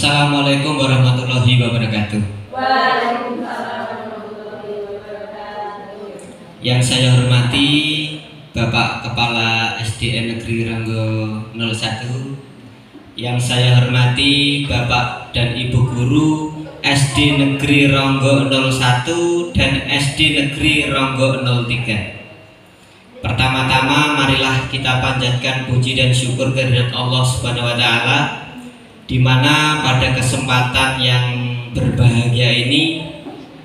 Assalamualaikum warahmatullahi wabarakatuh. Waalaikumsalam warahmatullahi wabarakatuh. Yang saya hormati Bapak Kepala SDN Negeri Ronggo 01. Yang saya hormati Bapak dan Ibu Guru SD Negeri Ronggo 01 dan SD Negeri Ronggo 03. Pertama-tama marilah kita panjatkan puji dan syukur kehadirat Allah Subhanahu wa taala, di mana pada kesempatan yang berbahagia ini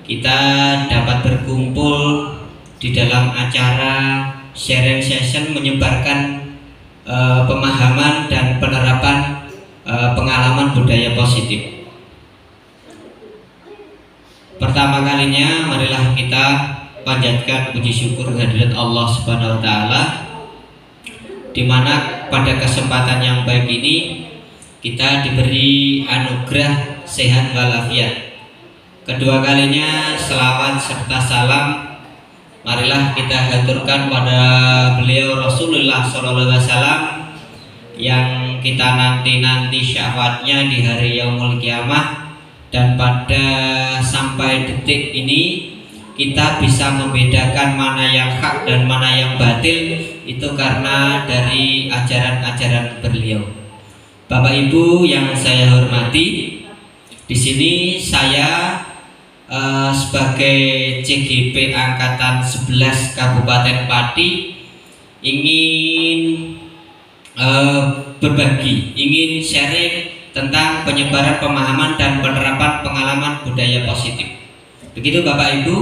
kita dapat berkumpul di dalam acara sharing session menyebarkan pemahaman dan penerapan pengalaman budaya positif. Pertama kalinya marilah kita panjatkan puji syukur kehadirat Allah Subhanahu wa taala, di mana pada kesempatan yang baik ini kita diberi anugerah sehat walafiat. Kedua kalinya selawat serta salam marilah kita haturkan pada beliau Rasulullah SAW yang kita nanti syafaatnya di hari yaumul kiamah, dan pada sampai detik ini kita bisa membedakan mana yang hak dan mana yang batil itu karena dari ajaran-ajaran beliau. Bapak Ibu yang saya hormati, di sini saya sebagai CGP Angkatan 11 Kabupaten Pati ingin berbagi, ingin sharing tentang penyebaran pemahaman dan penerapan pengalaman budaya positif. Begitu Bapak Ibu.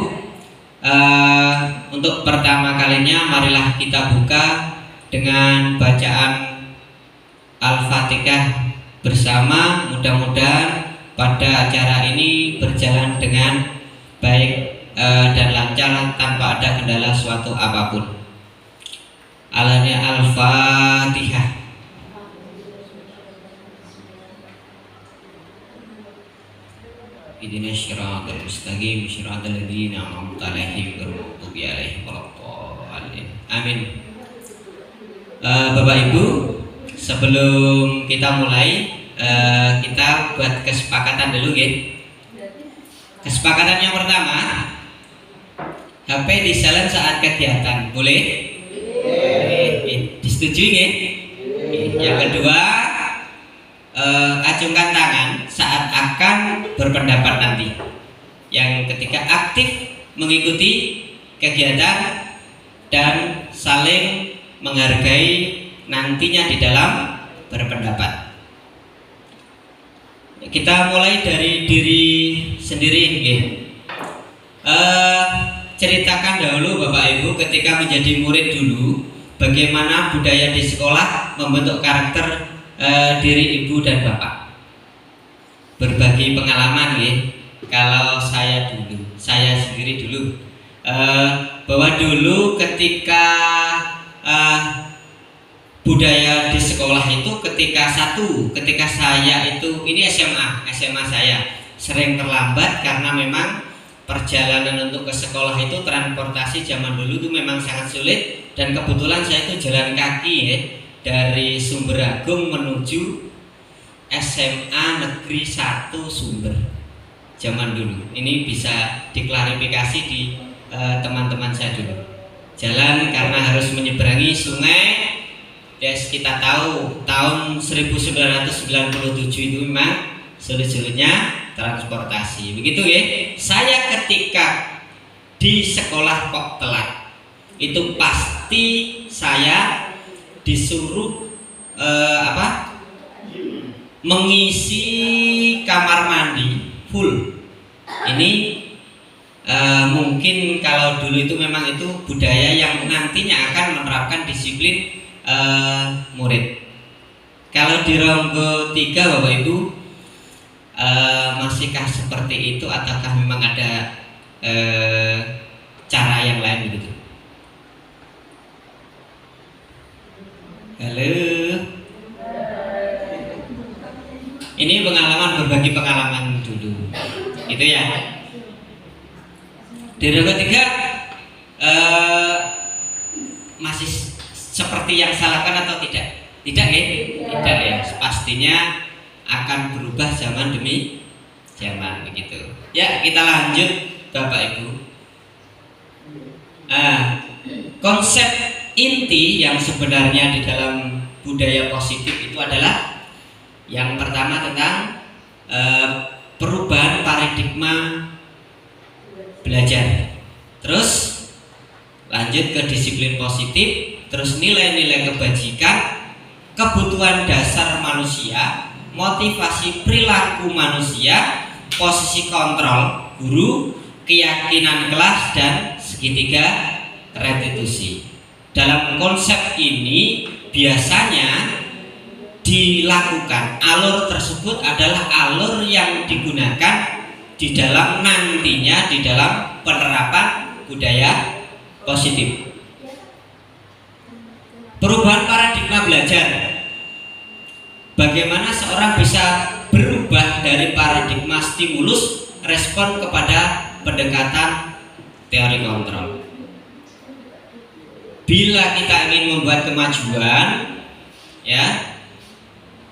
Untuk pertama kalinya marilah kita buka dengan bacaan Al-Fatihah bersama. Mudah-mudahan pada acara ini berjalan dengan baik dan lancar tanpa ada kendala suatu apapun. Alanya Al-Fatihah. Ihdinas siratal mustaqim siratal ladzina an'amta 'alaihim ghairil maghdubi 'alaihim waladdallin. Amin. Bapak Ibu, sebelum kita mulai kita buat kesepakatan dulu ya. Kesepakatan yang pertama, HP di silent saat kegiatan, boleh? Disetujui ya? Yang kedua, acungkan tangan saat akan berpendapat nanti. Yang ketiga, aktif mengikuti kegiatan dan saling menghargai nantinya di dalam berpendapat. Kita mulai dari diri sendiri ya. Ceritakan dahulu Bapak Ibu ketika menjadi murid dulu, bagaimana budaya di sekolah membentuk karakter diri ibu dan bapak. Berbagi pengalaman ya. Kalau saya sendiri dulu bahwa dulu ketika budaya di sekolah itu ketika saya itu ini SMA saya sering terlambat karena memang perjalanan untuk ke sekolah itu transportasi zaman dulu itu memang sangat sulit, dan kebetulan saya itu jalan kaki ya, dari Sumber Agung menuju SMA Negeri 1 Sumber zaman dulu. Ini bisa diklarifikasi di teman-teman saya dulu. Jalan karena harus menyeberangi sungai. Yes, kita tahu tahun 1997 itu memang sulit-sulitnya transportasi. Begitu ya. Saya ketika di sekolah kok telat, itu pasti saya disuruh mengisi kamar mandi full. Ini mungkin kalau dulu itu memang itu budaya yang nantinya akan menerapkan disiplin murid. Kalau di Ronggo 3 Bapak Ibu masihkah seperti itu ataukah memang ada cara yang lain begitu? Halo. Ini berbagi pengalaman dulu. Itu ya. Di Ronggo 3 masih seperti yang salahkan atau tidak? Tidak ya? Tidak ya. Pastinya akan berubah zaman demi zaman begitu. Ya, kita lanjut Bapak Ibu. Konsep inti yang sebenarnya di dalam budaya positif itu adalah yang pertama tentang perubahan paradigma belajar. Terus lanjut ke disiplin positif, terus nilai-nilai kebajikan, kebutuhan dasar manusia, motivasi perilaku manusia, posisi kontrol guru, keyakinan kelas, dan segitiga restitusi. Dalam konsep ini biasanya dilakukan alur tersebut adalah alur yang digunakan di dalam nantinya di dalam penerapan budaya positif. Perubahan paradigma belajar. Bagaimana seorang bisa berubah dari paradigma stimulus respon kepada pendekatan teori kontrol. Bila kita ingin membuat kemajuan, ya,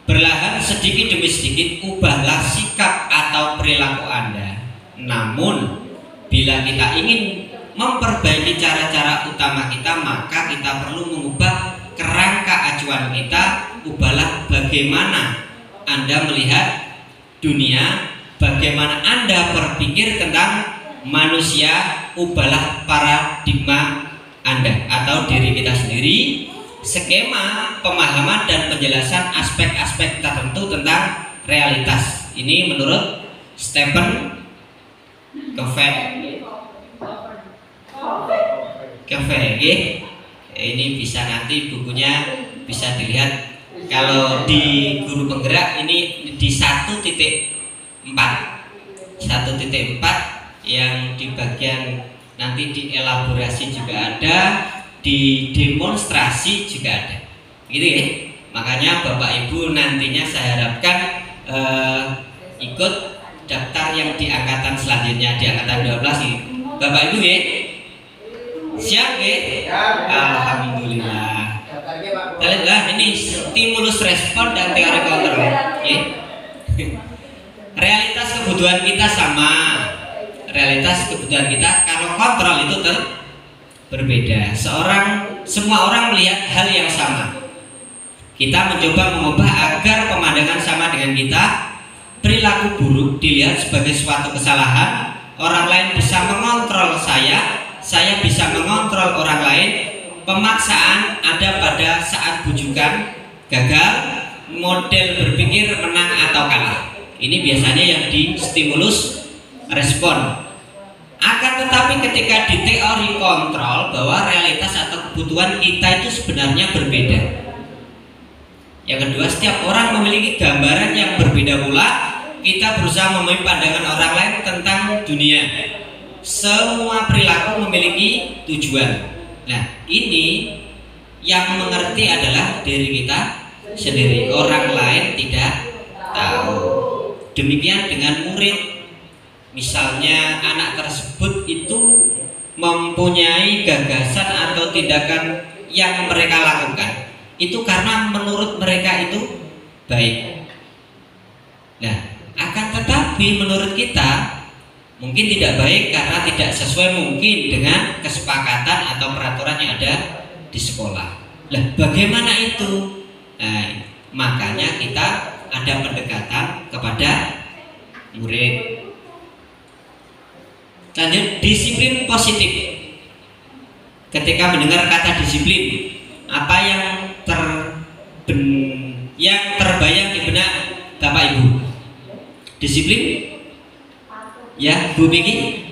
perlahan sedikit demi sedikit ubahlah sikap atau perilaku Anda. Namun bila kita ingin memperbaiki cara-cara utama kita, maka kita perlu mengubah kerangka acuan kita. Ubahlah bagaimana Anda melihat dunia, bagaimana Anda berpikir tentang manusia. Ubahlah paradigma Anda atau diri kita sendiri, skema pemahaman dan penjelasan aspek-aspek tertentu tentang realitas. Ini menurut Stephen Covey. Ini bisa nanti bukunya bisa dilihat. Kalau di guru penggerak ini di 1.4 yang di bagian nanti dielaborasi juga ada, di demonstrasi juga ada, gitu ya. Makanya Bapak Ibu nantinya saya harapkan ikut daftar yang di angkatan selanjutnya, di angkatan 12 ini. Bapak Ibu ya, siap ya? Alhamdulillah. Kalian ini stimulus respon dan teori kontrol. Ya. Realitas kebutuhan kita sama. Realitas kebutuhan kita kalau kontrol itu berbeda. Semua orang melihat hal yang sama. Kita mencoba mengubah agar pemandangan sama dengan kita. Perilaku buruk dilihat sebagai suatu kesalahan. Orang lain bisa mengontrol saya bisa mengontrol orang lain. Pemaksaan ada pada saat bujukan gagal, model berpikir menang atau kalah. Ini biasanya yang di stimulus respon. Akan tetapi ketika di teori kontrol bahwa realitas atau kebutuhan kita itu sebenarnya berbeda. Yang kedua, setiap orang memiliki gambaran yang berbeda pula. Kita berusaha memahami pandangan orang lain tentang dunia. Semua perilaku memiliki tujuan. Nah, ini yang mengerti adalah diri kita sendiri. Orang lain tidak tahu. Demikian dengan murid. Misalnya anak tersebut itu mempunyai gagasan atau tindakan yang mereka lakukan itu karena menurut mereka itu baik. Nah, akan tetapi menurut kita mungkin tidak baik karena tidak sesuai mungkin dengan kesepakatan atau peraturan yang ada di sekolah. Lah, bagaimana itu? Nah, makanya kita ada pendekatan kepada murid. Lanjut, disiplin positif. Ketika mendengar kata disiplin, apa yang terbayang di benak Bapak Ibu? Disiplin? Ya, Bu Biki?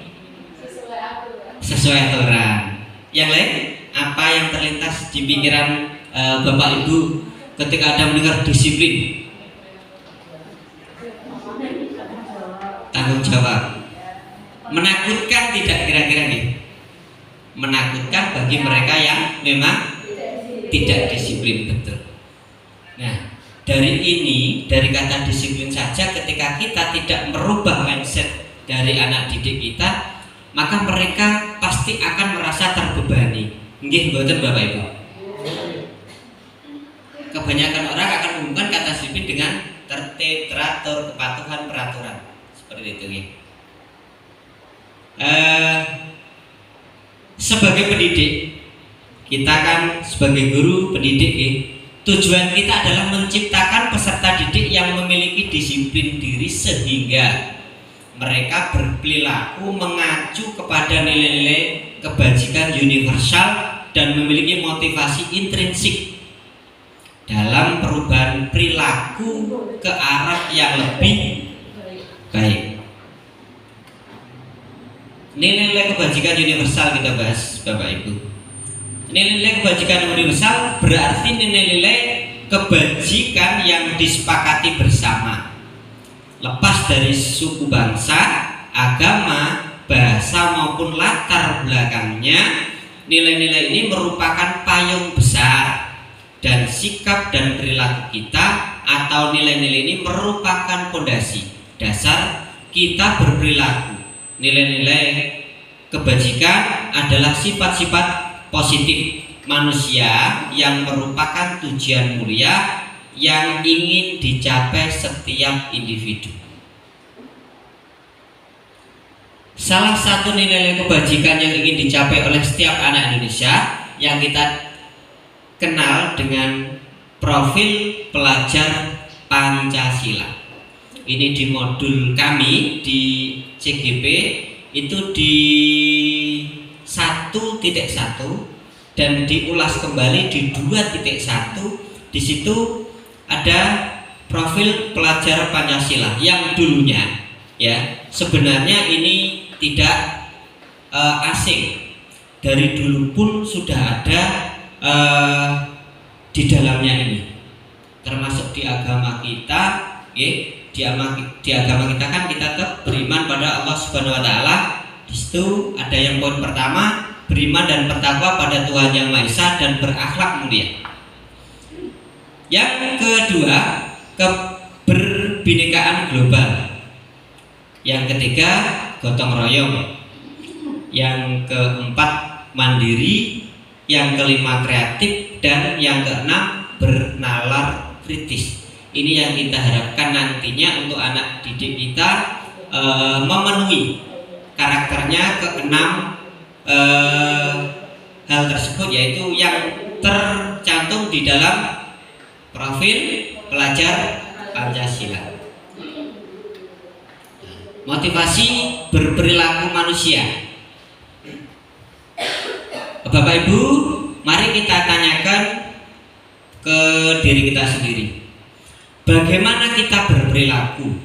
Sesuai aturan. Yang lain, apa yang terlintas di pikiran Bapak Ibu ketika Anda mendengar disiplin? Tanggung jawab. Menakutkan tidak kira-kira nih? Menakutkan bagi mereka yang memang tidak disiplin, betul. Nah, dari kata disiplin saja, ketika kita tidak merubah mindset dari anak didik kita, maka mereka pasti akan merasa terbebani. Nggih, mboten Bapak Ibu? Kebanyakan orang akan menghubungkan kata disiplin dengan tertib, teratur, kepatuhan peraturan seperti itu ya. Sebagai pendidik, kita kan sebagai guru pendidik ya, tujuan kita adalah menciptakan peserta didik yang memiliki disiplin diri sehingga mereka berperilaku mengacu kepada nilai-nilai kebajikan universal dan memiliki motivasi intrinsik dalam perubahan perilaku ke arah yang lebih baik. Nilai-nilai kebajikan universal kita bahas, Bapak Ibu. Nilai-nilai kebajikan universal berarti nilai-nilai kebajikan yang disepakati bersama, lepas dari suku bangsa, agama, bahasa maupun latar belakangnya. Nilai-nilai ini merupakan payung besar dan sikap dan perilaku kita, atau nilai-nilai ini merupakan fondasi dasar kita berperilaku. Nilai-nilai kebajikan adalah sifat-sifat positif manusia yang merupakan tujuan mulia yang ingin dicapai setiap individu. Salah satu nilai kebajikan yang ingin dicapai oleh setiap anak Indonesia yang kita kenal dengan profil pelajar Pancasila. Ini di modul kami di CGP itu di 1.1 dan diulas kembali di 2.1. Di situ ada profil pelajar Pancasila yang dulunya ya sebenarnya ini tidak asing, dari dulu pun sudah ada di dalamnya ini, termasuk di agama kita ya. Di agama kita kan kita tetap beriman pada Allah Subhanahu Wa Taala. Di situ ada yang poin pertama, beriman dan bertakwa pada Tuhan Yang Maha Esa dan berakhlak mulia. Yang kedua, keberbinekaan global. Yang ketiga, gotong royong. Yang keempat, mandiri. Yang kelima, kreatif. Dan yang keenam, bernalar kritis. Ini yang kita harapkan nantinya untuk anak didik kita memenuhi karakternya keenam hal tersebut, yaitu yang tercantum di dalam profil pelajar Pancasila. Motivasi berperilaku manusia. Bapak Ibu, mari kita tanyakan ke diri kita sendiri. Bagaimana kita berperilaku?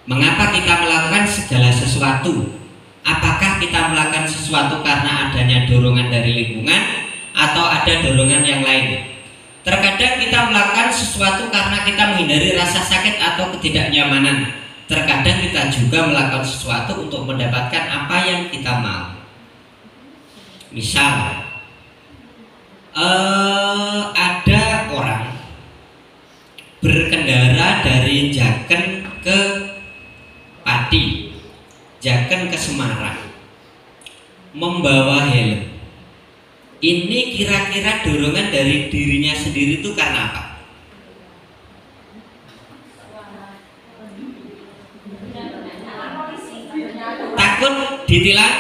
Mengapa kita melakukan segala sesuatu? Apakah kita melakukan sesuatu karena adanya dorongan dari lingkungan atau ada dorongan yang lain? Terkadang kita melakukan sesuatu karena kita menghindari rasa sakit atau ketidaknyamanan. Terkadang kita juga melakukan sesuatu untuk mendapatkan apa yang kita mau. Misal, ada orang berkendara dari Jaken ke Pati, Jaken ke Semarang, membawa helm. Ini kira-kira dorongan dari dirinya sendiri itu karena apa? Takut ditilang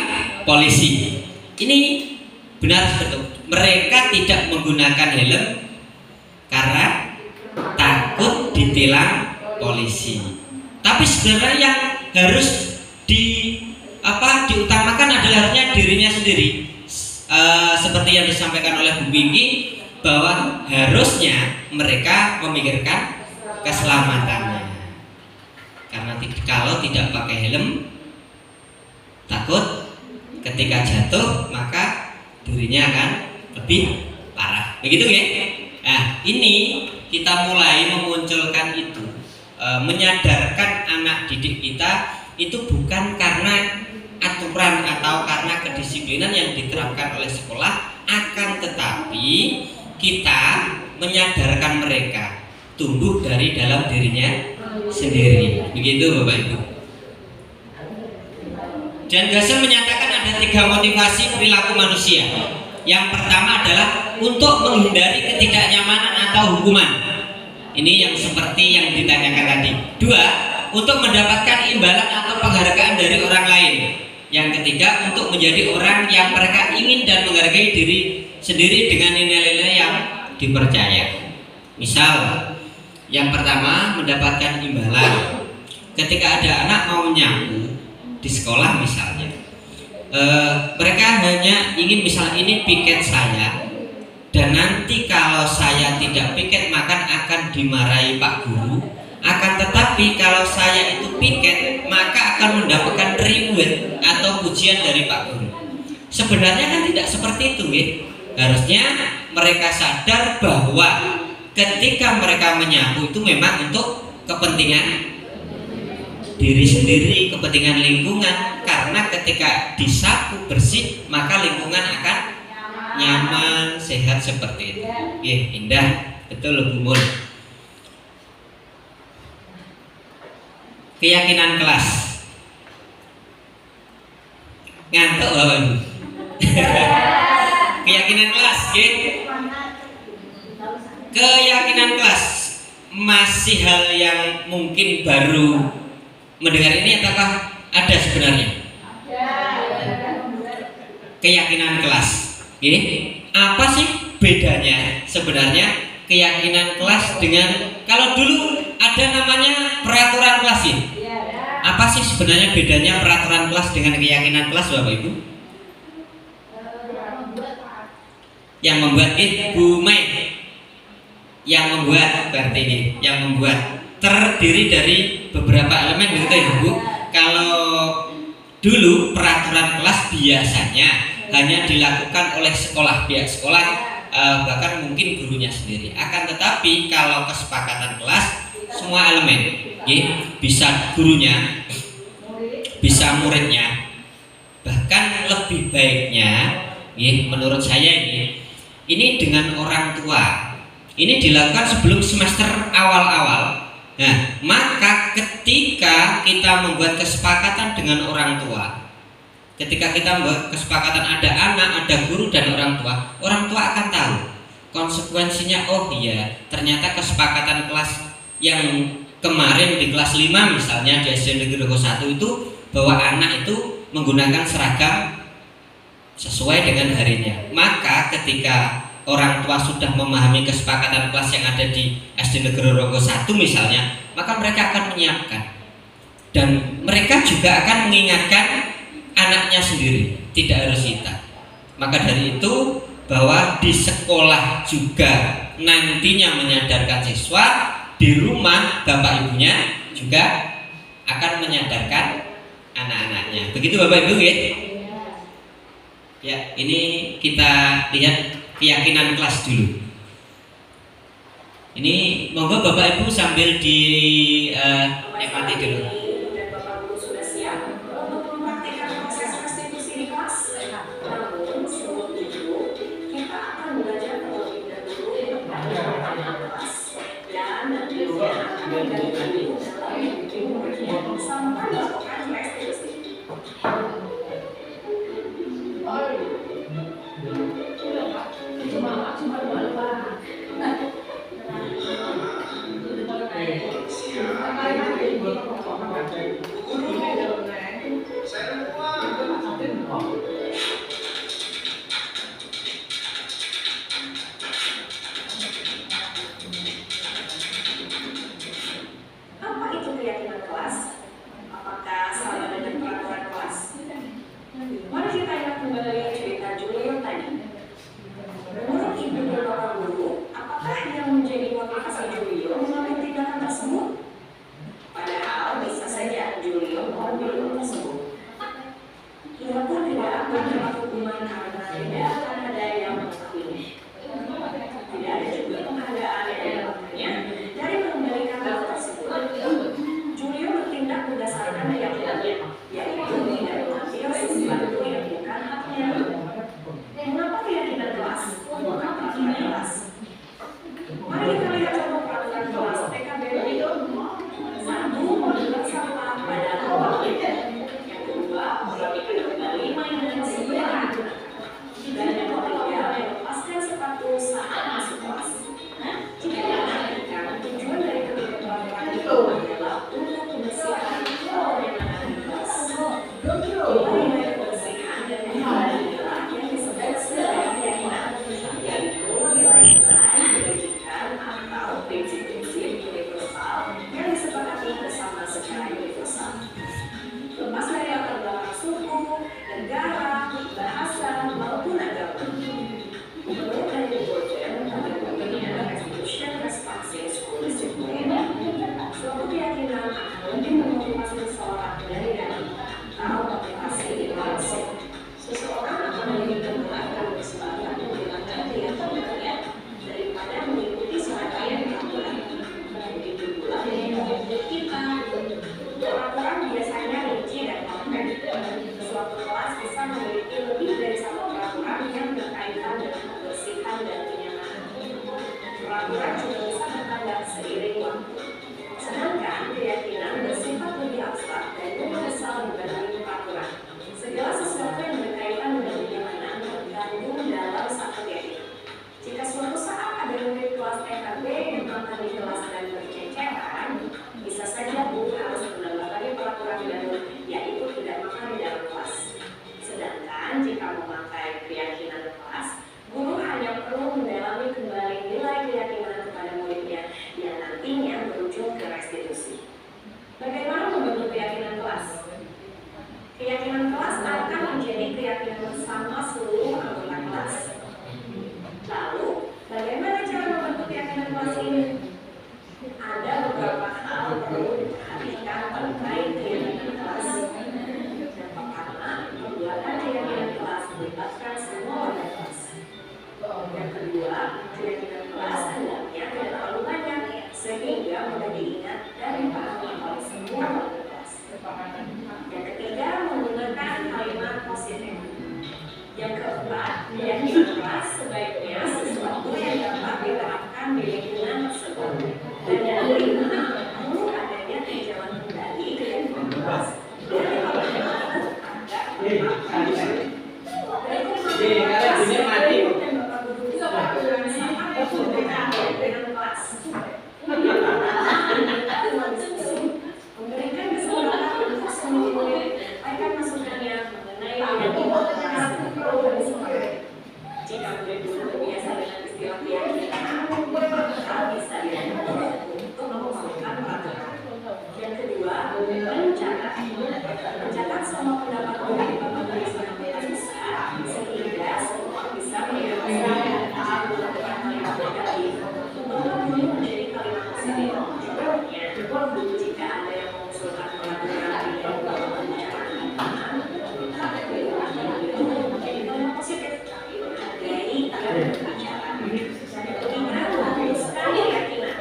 polisi. Ini benar betul. Mereka tidak menggunakan helm karena takut ditilang polisi. Tapi sebenarnya yang harus diutamakan adalah harusnya dirinya sendiri. Seperti yang disampaikan oleh Bu Pinky, bahwa harusnya mereka memikirkan keselamatannya. Karena kalau tidak pakai helm, takut ketika jatuh maka dirinya akan lebih parah. Begitu ya? Nah, ini kita mulai memunculkan itu, menyadarkan anak didik kita itu bukan karena aturan atau karena kedisiplinan yang diterapkan oleh sekolah, akan tetapi kita menyadarkan mereka tumbuh dari dalam dirinya sendiri. Begitu Bapak Ibu. Dan Gassel menyatakan ada 3 motivasi perilaku manusia. Yang pertama adalah untuk menghindari ketidaknyamanan atau hukuman. Ini yang seperti yang ditanyakan tadi. Dua, untuk mendapatkan imbalan atau penghargaan dari orang lain. Yang ketiga, untuk menjadi orang yang mereka ingin dan menghargai diri sendiri dengan nilai-nilai yang dipercaya. Misal, yang pertama mendapatkan imbalan. Ketika ada anak mau nyapu di sekolah misalnya, mereka hanya ingin misal ini piket saya, dan nanti kalau saya tidak piket maka akan dimarahi Pak Guru. Akan tetapi kalau saya itu piket maka akan mendapatkan reward atau pujian dari Pak Guru. Sebenarnya kan tidak seperti itu, gitu. Harusnya mereka sadar bahwa ketika mereka menyapu itu memang untuk kepentingan diri sendiri, kepentingan lingkungan. Karena ketika disapu bersih maka lingkungan akan nyaman, sehat seperti itu. Indah, betul Bu Mun. Keyakinan kelas. Ngantuk Bapak Ibu. Keyakinan kelas, keyakinan kelas masih hal yang mungkin baru mendengar ini ataukah ada sebenarnya? Keyakinan kelas. Apa sih bedanya sebenarnya keyakinan kelas dengan kalau dulu ada namanya peraturan kelas ya? Apa sih sebenarnya bedanya peraturan kelas dengan keyakinan kelas Bapak Ibu? Yang membuat Bu Mai, yang membuat berarti ini, yang membuat terdiri dari beberapa elemen begitu ya Bu. Kalau dulu peraturan kelas biasanya hanya dilakukan oleh sekolah, pihak sekolah, bahkan mungkin gurunya sendiri. Akan tetapi kalau kesepakatan kelas semua elemen, bisa gurunya, bisa muridnya, bahkan lebih baiknya, menurut saya ini dengan orang tua. Ini dilakukan sebelum semester awal-awal. Nah, maka ketika kita membuat kesepakatan dengan orang tua, ketika kita membuat kesepakatan ada anak, ada guru dan orang tua akan tahu konsekuensinya. Oh iya, ternyata kesepakatan kelas yang kemarin di kelas 5 misalnya di SD Negeri Rogo 1 itu bahwa anak itu menggunakan seragam sesuai dengan harinya. Maka ketika orang tua sudah memahami kesepakatan kelas yang ada di SD Negeri Rogo 1 misalnya, maka mereka akan menyiapkan dan mereka juga akan mengingatkan anaknya sendiri, tidak harus kita. Maka dari itu bahwa di sekolah juga nantinya menyadarkan siswa, di rumah bapak ibunya juga akan menyadarkan anak-anaknya. Begitu Bapak Ibu ya? Ya, ini kita lihat keyakinan kelas dulu. Ini monggo Bapak Ibu sambil dinikmati dulu. Dan Bapak Ibu sudah siap untuk mempraktikkan proses restitusi di kelas. Namun sebelum itu kita akan belajar terlebih dahulu tentang kelas dan nantinya akan menggantikan dalam ilmu sampai melakukan restitusi. Apa itu keyakinan kelas? Apakah sama dengan peraturan kelas? Mari kita ingat kembali cerita Julio tadi. Menurut Ibu dan Bapak Guru, apakah yang menjadi motivasi Julio mengambil tindakan tersebut? Padahal bisa saja Julio mengambil hal tersebut. Ia pun tidak mendapat hukuman karena tidak akan ada yang mengetahui. Tidak ada juga penghargaan yang didapatkannya dari mengembalikan hal tersebut. Julio bertindak berdasarkan keyakinannya, yaitu tidak mengambil sesuatu yang bukan haknya. Mengapa keyakinan kelas bukan peraturan kelas? Mari kita lihat contoh peraturan kelas PKBM. 1. Membuat sampah pada awalnya. Yang kedua, merapikan kembali mainan yang semula digunakan. Dan yang ketiga, melepaskan sepatu saat masuk kelas. Jika diperhatikan, tujuan negara, bahasa, maupun agama. Menurut Daniel Gordon, pada bukunya Restitution Responses to Discipline, suatu keyakinan akan lebih memotivasi seseorang dari dalam atau motivasi di luar zona. Seseorang akan lebih tergerak dan bersemangat menjalankan keyakinannya daripada mengikuti serangkaian peraturan. Begitu pula dengan hidup kita. Peraturan biasanya rinci dan konkret. Suatu kelas bisa memiliki lebih dari satu peraturan yang berkaitan dengan kebersihan dan kenyamanan. Peraturan juga bisa bertambah seiring waktu. Sedangkan keyakinan bersifat lebih abstrak dan universal dibanding peraturan. Segala sesuatu yang berkaitan dengan kenyamanan tergabung dalam satu keyakinan. Jika suatu saat ada murid kelas TKB yang makan di kelas dan berceceran, bisa saja guru harus menambah lagi peraturan baru, yaitu tidak makan di dalam kelas. Sedangkan jika memakai keyakinan kelas, guru hanya perlu mendalami kembali nilai keyakinan kepada muridnya yang nantinya berujung ke restitusi. Bagaimana membentuk keyakinan kelas? Keyakinan kelas akan menjadi keyakinan bersama seluruh anggota kelas. Lalu, bagaimana cara membentuk keyakinan kelas ini? Ada beberapa hal perlu diperhatikan terkait keyakinan kelas. Yang pertama, pembuatan keyakinan kelas melibatkan semua warga kelas. Yang kedua, keyakinan kelas hendaknya tidak terlalu banyak sehingga mudah diingat dan dipahami oleh semua warga kelas. Yang ketiga, menggunakan kalimat positif. Yang keempat, keyakinan kelas sebaiknya sesuatu yang dapat diterapkan di lingkungan tersebut. Dan yang kelima, perlu adanya tinjauan kembali keyakinan kelas dari orang-orang agar memberikan kesempatan untuk semua murid menyampaikan masukannya mengenai jika murid belum terbiasa dengan istilah keyakinan, maka bisa dilakukan untuk mengusulkan peraturan. Yang kedua, mencatat semua pendapat murid di papan tulis yang besar sehingga semua bisa menyelesaikan hal melakukan kalimat negatif bahwa boleh menjadi kalimat positif. Contohnya, jika ada yang mengusulkan peraturan yang membicarakan menjadi kalimat positif, menghargai dan berbicara. Ketiga, memutuskan keyakinan.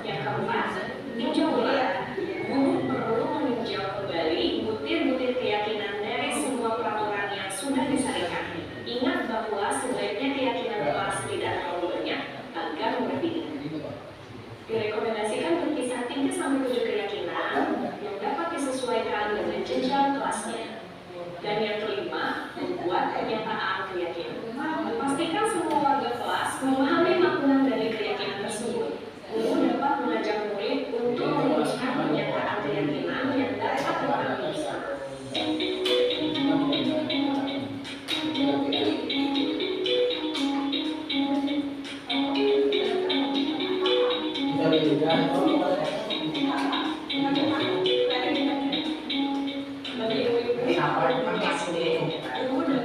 Yang keempat, tinjaulah. Guru perlu meninjau kembali butir-butir keyakinan dari semua peraturan yang sudah disarikan. Ingat bahwa sebaiknya keyakinan kelas tidak terlalu banyak agar murid diingat. Direkomendasikan berkisar 3-7 keyakinan yang dapat disesuaikan dengan jenjang kelasnya. Dan yang kelima, membuat pernyataan keyakinan. Pastikan semua warga kelas memahami makna dari keyakinan tersebut. Guru dapat mengajak murid untuk merumuskan pernyataan keyakinan yang dapat dipahami bersama.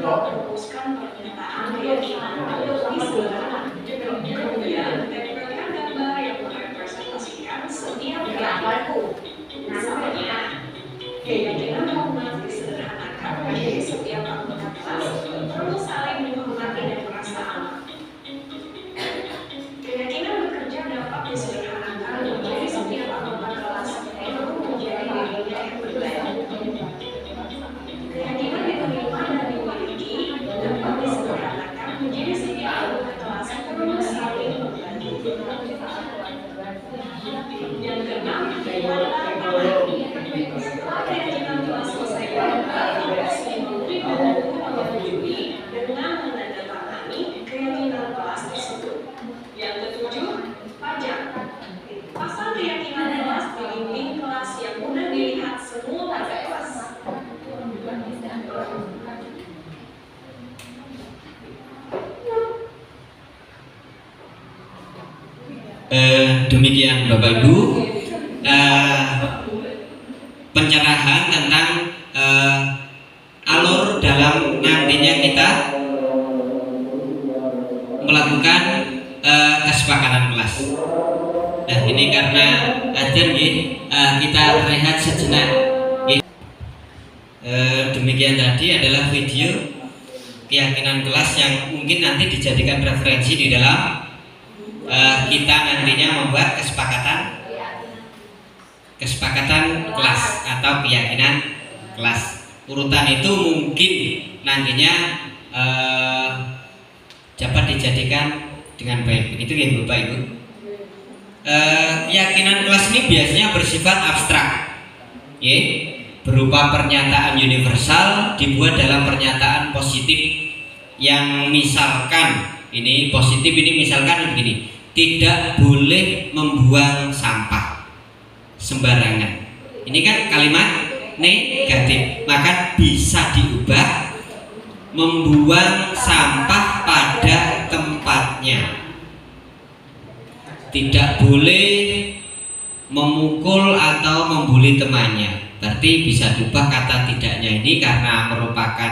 Merumuskan pernyataan keyakinan di sederhana. Kemudian, tempelkan gambar yang merepresentasikan setiap keyakinan. Misalnya, keyakinan menghormati disederhanakan menjadi setiap anggota kelas perlu saling menghormati dan merasa aman. Keyakinan bekerja dapat disederhanakan menjadi setiap anggota kelas perlu menjadi dirinya yang berbeda. Keyakinan Demikian Bapak Ibu pencerahan tentang alur dalam nantinya kita melakukan kesepakatan kelas. Nah ini karena ajan kita rehat sejenak. Demikian tadi adalah video keyakinan kelas yang mungkin nanti dijadikan referensi di dalam kita nantinya membuat kesepakatan kelas atau keyakinan kelas. Urutan itu mungkin nantinya dapat dijadikan dengan baik. Begitu ya Bapak Ibu. Keyakinan kelas ini biasanya bersifat abstrak, berupa pernyataan universal dibuat dalam pernyataan positif yang misalkan ini positif, ini misalkan begini, tidak boleh membuang sampah sembarangan. Ini kan kalimat negatif, maka bisa diubah membuang sampah pada tempatnya. Tidak boleh memukul atau membuli temannya. Berarti bisa diubah kata tidaknya ini karena merupakan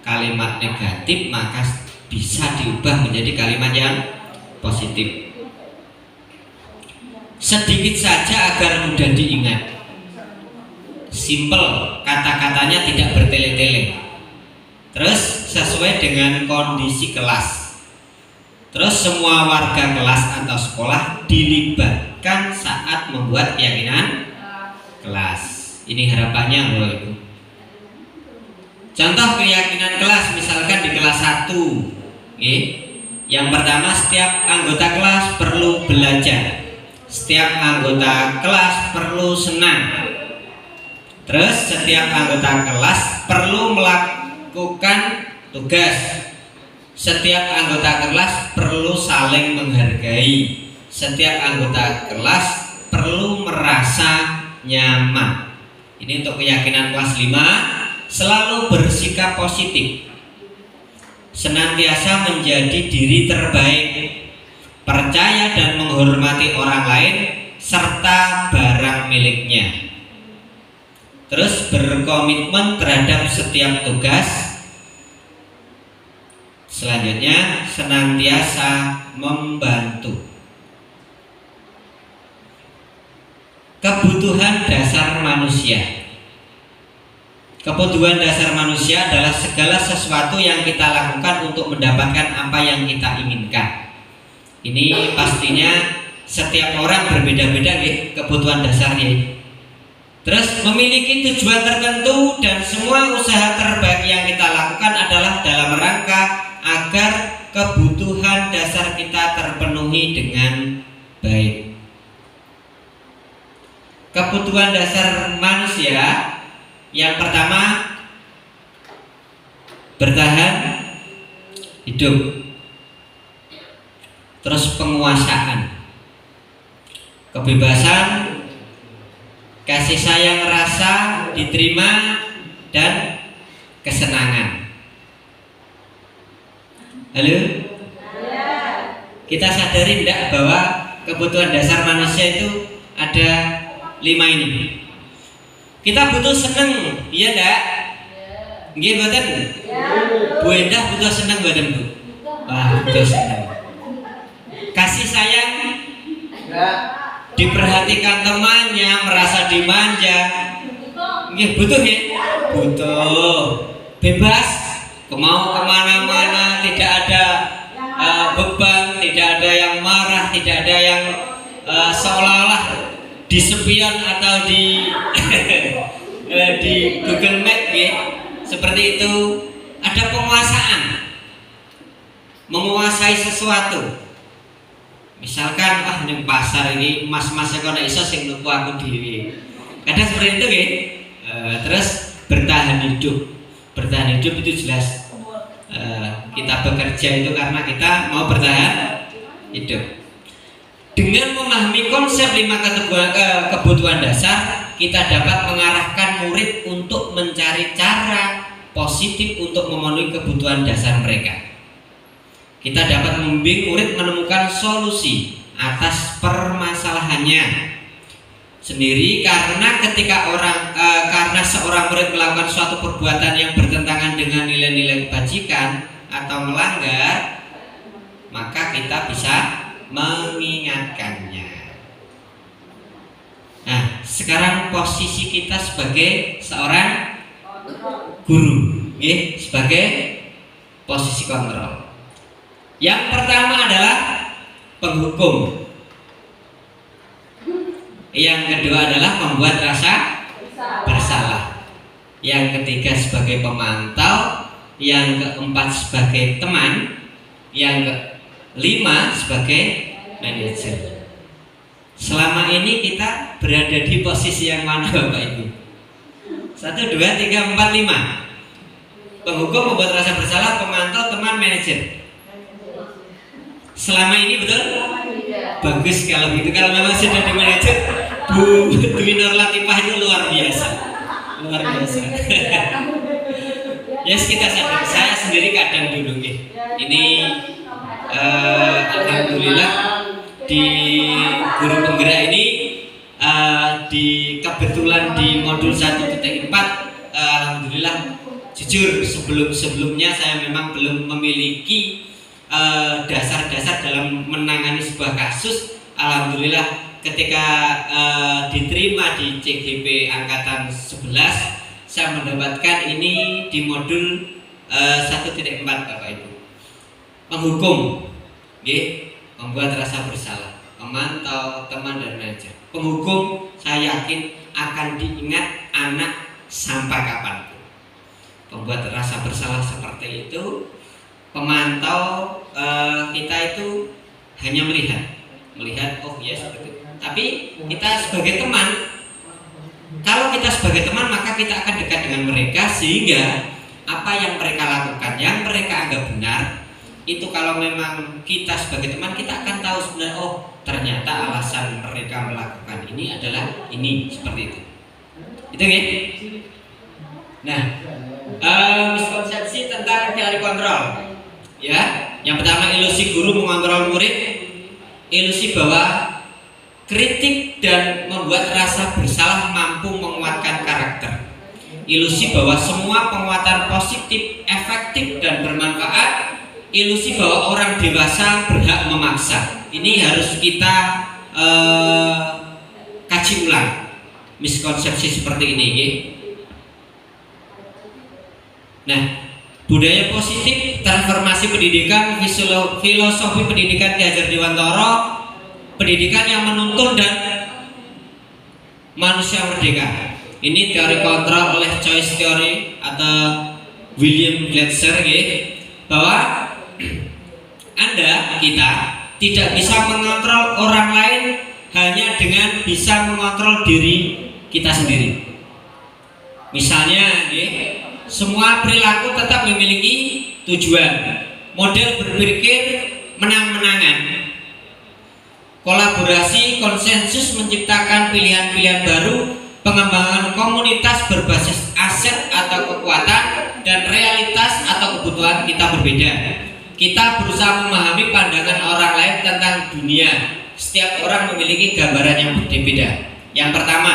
kalimat negatif, maka bisa diubah menjadi kalimat yang positif. Sedikit saja agar mudah diingat. Simple, kata-katanya tidak bertele-tele. Terus sesuai dengan kondisi kelas. Terus semua warga kelas atau sekolah dilibatkan saat membuat keyakinan kelas. Ini harapannya Bapak Ibu. Contoh keyakinan kelas misalkan di kelas 1. Yang pertama, setiap anggota kelas perlu belajar. Setiap anggota kelas perlu senang. Terus setiap anggota kelas perlu melakukan tugas. Setiap anggota kelas perlu saling menghargai. Setiap anggota kelas perlu merasa nyaman. Ini untuk keyakinan kelas 5. Selalu bersikap positif. Senantiasa menjadi diri terbaik. Percaya dan menghormati orang lain serta barang miliknya. Terus berkomitmen terhadap setiap tugas. Selanjutnya senantiasa membantu. Kebutuhan dasar manusia. Kebutuhan dasar manusia adalah segala sesuatu yang kita lakukan untuk mendapatkan apa yang kita inginkan. Ini pastinya setiap orang berbeda-beda kebutuhan dasarnya. Terus memiliki tujuan tertentu dan semua usaha terbaik yang kita lakukan adalah dalam rangka agar kebutuhan dasar kita terpenuhi dengan baik. Kebutuhan dasar manusia yang pertama, bertahan hidup. Terus penguasaan, kebebasan, kasih sayang, rasa diterima, dan kesenangan. Halo? Kita sadari tidak bahwa kebutuhan dasar manusia itu ada 5 ini. Kita butuh seneng, iya enggak? Nggih mboten? Bu Endah butuh seneng mboten, Bu? Wah, butuh seneng. Kasih sayang? Diperhatikan temannya, merasa dimanja. Nggih butuh ya? Butuh. Bebas, mau kemana-mana, tidak ada beban, tidak ada yang marah, tidak ada yang seolah-olah di spion atau di di Google Map ya. Seperti itu. Ada penguasaan, menguasai sesuatu. Misalkan ning pasar ini mas-mas kok nek iso sing nuku aku dhewe. Kadang seperti itu ya. Terus bertahan hidup. Bertahan hidup itu jelas kita bekerja itu karena kita mau bertahan hidup. Dengan memahami konsep 5 kebutuhan dasar, kita dapat mengarahkan murid untuk mencari cara positif untuk memenuhi kebutuhan dasar mereka. Kita dapat membimbing murid menemukan solusi atas permasalahannya sendiri, karena ketika karena seorang murid melakukan suatu perbuatan yang bertentangan dengan nilai-nilai kebajikan atau melanggar, maka kita bisa mengingatkannya. Nah, sekarang posisi kita sebagai seorang guru, sebagai posisi kontrol. Yang pertama adalah penghukum. Yang kedua adalah membuat rasa bersalah. Yang ketiga sebagai pemantau. Yang keempat sebagai teman. Yang kelima sebagai manajer. Selama ini kita berada di posisi yang mana Bapak Ibu? 1, 2, 3, 4, 5. Penghukum, membuat rasa bersalah, pemantau, teman, manajer. Selama ini betul? Bagus kalau gitu. Kalau memang sudah di manajer, Bu Dwi Nur Latifah itu luar biasa. Luar biasa. Yes, kita sadar. Saya sendiri kadang dulu ini alhamdulillah di guru penggerak ini kebetulan di modul 1.4 alhamdulillah jujur sebelumnya saya memang belum memiliki dasar-dasar dalam menangani sebuah kasus. Alhamdulillah ketika diterima di CGP angkatan 11 saya mendapatkan ini di modul 1.4 Bapak Ibu. Penghukum, membuat rasa bersalah, memantau, teman dan manajer. Penghukum saya yakin akan diingat anak sampai kapanpun. Pembuat rasa bersalah seperti itu. Pemantau kita itu hanya melihat oh ya seperti itu. Tapi kita sebagai teman, kalau kita sebagai teman maka kita akan dekat dengan mereka sehingga apa yang mereka lakukan, yang mereka anggap benar itu kalau memang kita sebagai teman kita akan tahu sebenarnya oh ternyata alasan mereka melakukan ini adalah ini seperti itu. Itu ya. Nah, miskonsepsi tentang teori kontrol. Ya, yang pertama ilusi guru mengontrol murid, ilusi bahwa kritik dan membuat rasa bersalah mampu menguatkan karakter, ilusi bahwa semua penguatan positif, efektif dan bermanfaat, ilusi bahwa orang dewasa berhak memaksa. Ini harus kita kaji ulang miskonsepsi seperti ini. Ya. Nah, budaya positif, transformasi pendidikan, filosofi pendidikan Ki Hajar Dewantara, pendidikan yang menuntun dan manusia merdeka. Ini teori kontrol oleh choice theory atau William Glasser, bahwa kita tidak bisa mengontrol orang lain hanya dengan bisa mengontrol diri kita sendiri. Misalnya, semua perilaku tetap memiliki tujuan. Model berpikir menang-menangan. Kolaborasi, konsensus menciptakan pilihan-pilihan baru, pengembangan komunitas berbasis aset atau kekuatan dan realitas atau kebutuhan kita berbeda. Kita berusaha memahami pandangan orang lain tentang dunia. Setiap orang memiliki gambaran yang berbeda. Yang pertama,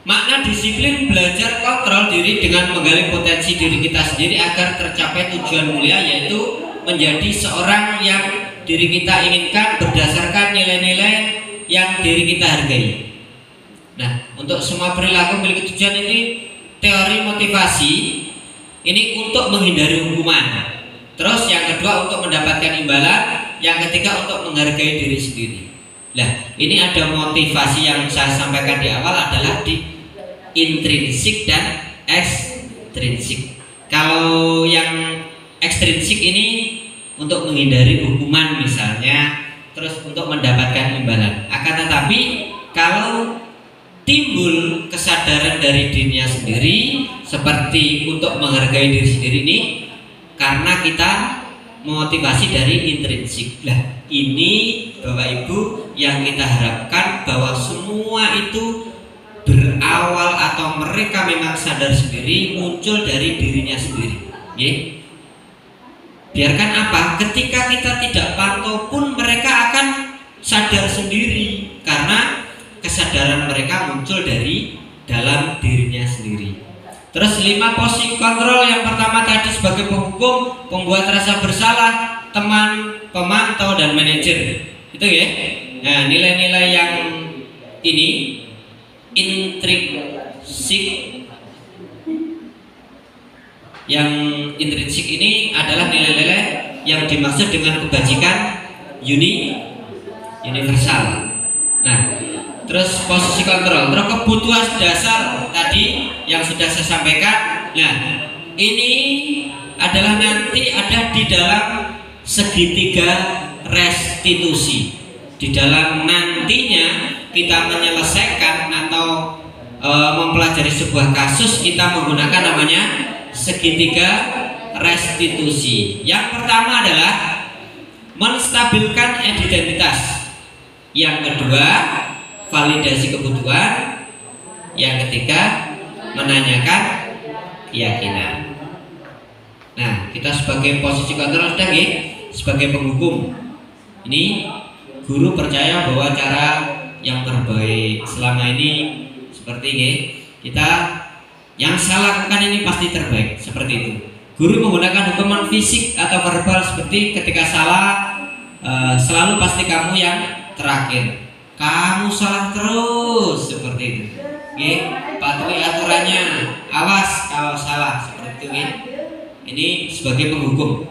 makna disiplin belajar kontrol diri dengan menggali potensi diri kita sendiri agar tercapai tujuan mulia, yaitu menjadi seorang yang diri kita inginkan berdasarkan nilai-nilai yang diri kita hargai. Nah, untuk semua perilaku memiliki tujuan. Ini teori motivasi ini untuk menghindari hukuman. Terus yang kedua untuk mendapatkan imbalan, yang ketiga untuk menghargai diri sendiri. Nah, ini ada motivasi yang saya sampaikan di awal adalah di intrinsik dan ekstrinsik. Kalau yang ekstrinsik ini untuk menghindari hukuman misalnya, terus untuk mendapatkan imbalan. Akan tetapi kalau timbul kesadaran dari dirinya sendiri seperti untuk menghargai diri sendiri ini karena kita motivasi dari intrinsik. Nah, ini Bapak Ibu yang kita harapkan bahwa semua itu berawal atau mereka memang sadar sendiri muncul dari dirinya sendiri. Biarkan apa? Ketika kita tidak pantau pun mereka akan sadar sendiri, karena kesadaran mereka muncul dari dalam dirinya sendiri. Terus 5 posisi kontrol. Yang pertama tadi sebagai penghukum, pembuat rasa bersalah, teman, pemantau, dan manajer. Itu ya. Nah, nilai-nilai yang ini intrinsik. Yang intrinsik ini adalah nilai-nilai yang dimaksud dengan kebajikan universal. Nah, terus posisi kontrol, terus kebutuhan dasar tadi yang sudah saya sampaikan. Nah, ini adalah nanti ada di dalam segitiga restitusi. Di dalam nantinya kita menyelesaikan atau mempelajari sebuah kasus, kita menggunakan namanya segitiga restitusi. Yang pertama adalah menstabilkan identitas. Yang kedua, validasi kebutuhan. Yang ketiga, menanyakan keyakinan. Nah, kita sebagai posisi kontrol sudah ya, sebagai penghukum. Ini guru percaya bahwa cara yang terbaik selama ini seperti ini. Kita yang saya lakukan ini pasti terbaik, seperti itu. Guru menggunakan hukuman fisik atau verbal seperti ketika salah, selalu pasti kamu yang terakhir. Kamu salah terus, seperti itu. Oke, patuhi aturannya. Awas kalau salah, seperti itu. Ini sebagai penghukum.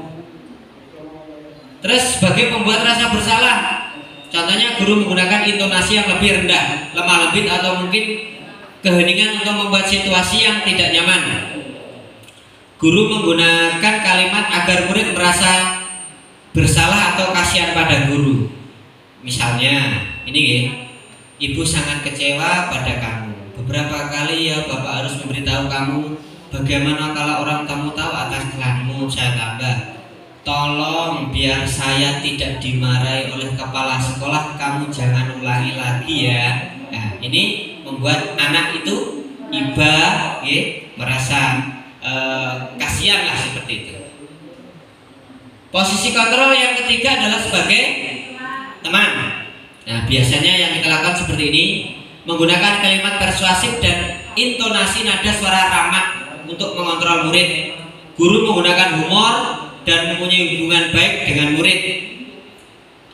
Terus sebagai pembuat rasa bersalah, contohnya guru menggunakan intonasi yang lebih rendah, lemah lembut, atau mungkin keheningan untuk membuat situasi yang tidak nyaman. Guru menggunakan kalimat agar murid merasa bersalah atau kasihan pada guru. Misalnya, ini ya, ibu sangat kecewa pada kamu. Beberapa kali ya bapak harus memberitahu kamu. Bagaimana kalau orang kamu tahu atas kesalahanmu? Saya tambah, tolong biar saya tidak dimarahi oleh kepala sekolah, kamu jangan ulangi lagi ya. Nah, ini membuat anak itu iba ya, merasa kasihan lah, seperti itu. Posisi kontrol yang ketiga adalah sebagai teman. Nah, biasanya yang kita lakukan seperti ini, menggunakan kalimat persuasif dan intonasi nada suara ramah untuk mengontrol murid. Guru menggunakan humor dan mempunyai hubungan baik dengan murid.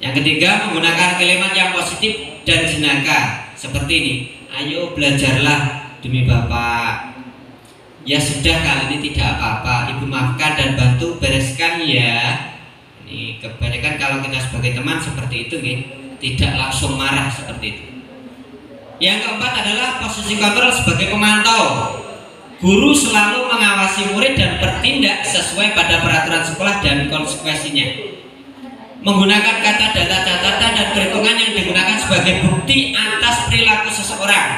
Yang ketiga, menggunakan kalimat yang positif dan jenaka seperti ini. Ayo belajarlah demi bapak. Ya sudah, kali ini tidak apa-apa, ibu maafkan dan bantu bereskan ya. Ini kebanyakan kalau kita sebagai teman seperti itu nih, tidak langsung marah seperti itu. Yang keempat adalah posisi kontrol sebagai pemantau. Guru selalu mengawasi murid dan bertindak sesuai pada peraturan sekolah dan konsekuensinya. Menggunakan kata data catatan dan perhitungan yang digunakan sebagai bukti atas perilaku seseorang.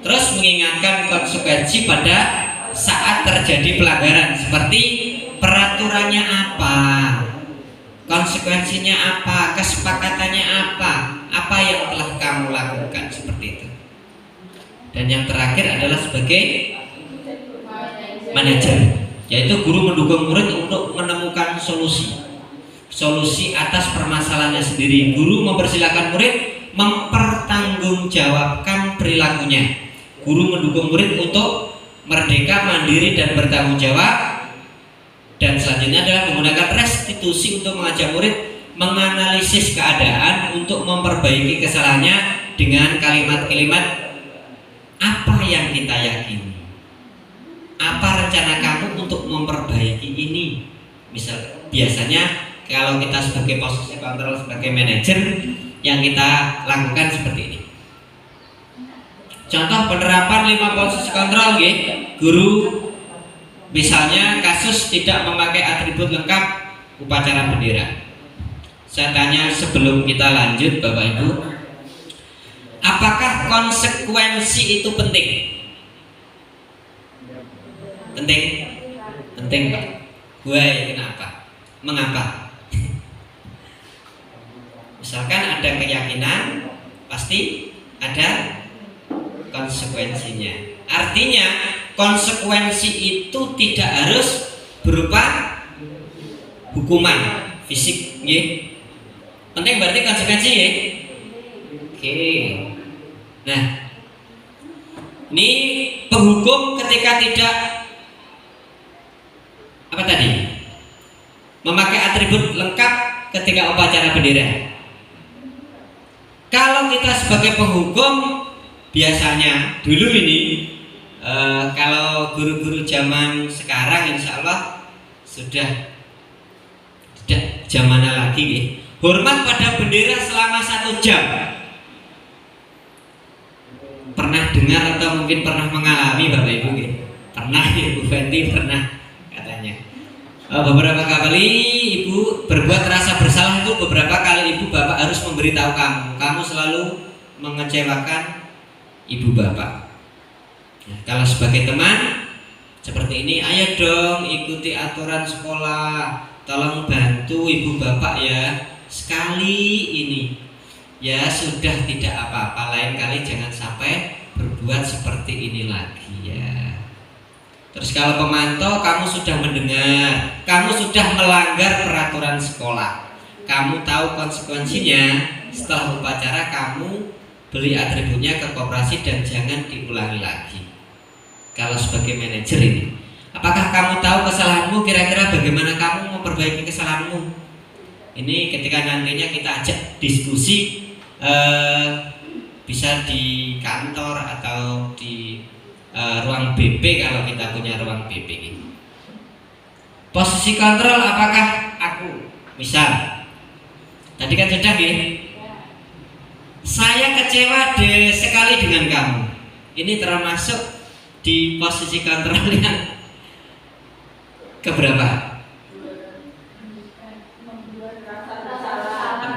Terus mengingatkan konsekuensi pada saat terjadi pelanggaran, seperti peraturannya apa, konsekuensinya apa, kesepakatannya apa yang telah kamu lakukan, seperti itu. Dan yang terakhir adalah sebagai manajer, yaitu guru mendukung murid untuk menemukan solusi atas permasalahannya sendiri. Guru mempersilahkan murid mempertanggungjawabkan perilakunya. Guru mendukung murid untuk merdeka, mandiri, dan bertanggung jawab. Dan selanjutnya adalah menggunakan restitusi untuk mengajak murid menganalisis keadaan untuk memperbaiki kesalahannya dengan kalimat-kalimat, apa yang kita yakini, apa rencana kamu untuk memperbaiki ini. Misal, biasanya kalau kita sebagai posisi kontrol, sebagai manajer, yang kita lakukan seperti ini. Contoh penerapan 5 posisi kontrol ya. Guru misalnya kasus tidak memakai atribut lengkap upacara bendera. Saya tanya sebelum kita lanjut Bapak Ibu, apakah konsekuensi itu penting? Penting? Penting Pak. Why, kenapa? Mengapa? Misalkan ada keyakinan, pasti ada konsekuensinya. Artinya konsekuensi itu tidak harus berupa hukuman fisik, nggih. Penting berarti konsekuensi ya. Oke. Nah, ini penghukum ketika tidak apa tadi? Memakai atribut lengkap ketika upacara bendera. Kalau kita sebagai penghukum biasanya dulu ini kalau guru-guru zaman sekarang insya Allah sudah tidak zamannya lagi nih. Hormat pada bendera selama 1 jam. Pernah dengar atau mungkin pernah mengalami Bapak Ibu nih? Pernah Ibu Fenty pernah katanya. Beberapa kali Ibu berbuat rasa bersalah itu, beberapa kali Ibu Bapak harus memberitahu kamu selalu mengecewakan Ibu Bapak. Nah, kalau sebagai teman seperti ini, ayo dong ikuti aturan sekolah, tolong bantu Ibu Bapak ya. Sekali ini ya sudah, tidak apa-apa, lain kali jangan sampai berbuat seperti ini lagi ya. Terus kalau pemantau, kamu sudah mendengar, kamu sudah melanggar peraturan sekolah, kamu tahu konsekuensinya. Setelah upacara kamu beli atributnya ke koperasi dan jangan diulangi lagi. Kalau sebagai manajer ini, apakah kamu tahu kesalahanmu? Kira-kira bagaimana kamu memperbaiki kesalahanmu? Ini ketika nantinya kita ajak diskusi, bisa di kantor atau di ruang BP kalau kita punya ruang BP ini. Posisi kontrol, apakah aku misal tadi kan sudah ya, saya kecewa sekali dengan kamu, ini termasuk di posisi kontrol yang keberapa?